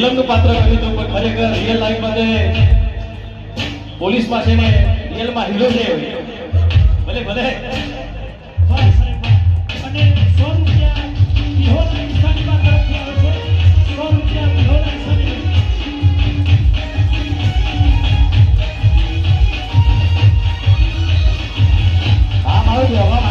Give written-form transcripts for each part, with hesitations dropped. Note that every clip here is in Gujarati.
વિલનનું પાત્ર કર્યું હતું પણ ખરેખર રિયલ લાઈફમાં તે પોલીસમાં છે ને રિયલમાં હીરો છે ભલે ભલે અને 100 રૂપિયા વિહોણા ઈશાનીબા તરફથી આવે છે 100 રૂપિયા વિહોણા ઈશાનીબા આમ આવી ગયો આમ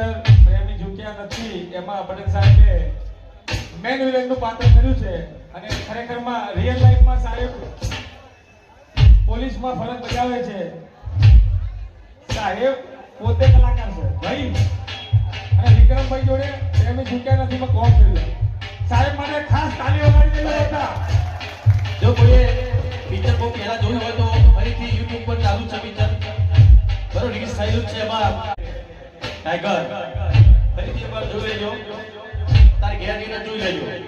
પિક્ચર પ્રેમી ઝૂક્યા નથી એમાં પટેલ સાહેબે મેન વિલનનું પાત્ર કર્યું છે અને ખરેખરમાં રિયલ લાઈફમાં સાહેબ પોલીસમાં ફરજ બજાવે છે. સાહેબ પોતે કલાકાર છે ભાઈ અને વિક્રમભાઈ જોડે પ્રેમી ઝૂક્યા નથી માં કોમ કર્યું. સાહેબ માટે ખાસ તાલીઓ વગાડી દેવા હતા. જો કોઈએ પિક્ચર બહુ પહેલા જોયું હોય તો ફરીથી YouTube પર ચાલુ છે પિક્ચર. બરોબર રિલીઝ થયેલું છે એમાં ટાઈગર ફરીથી એકવાર જોઈ લેજો. તારે ઘેર જઈને જોઈ લેજો.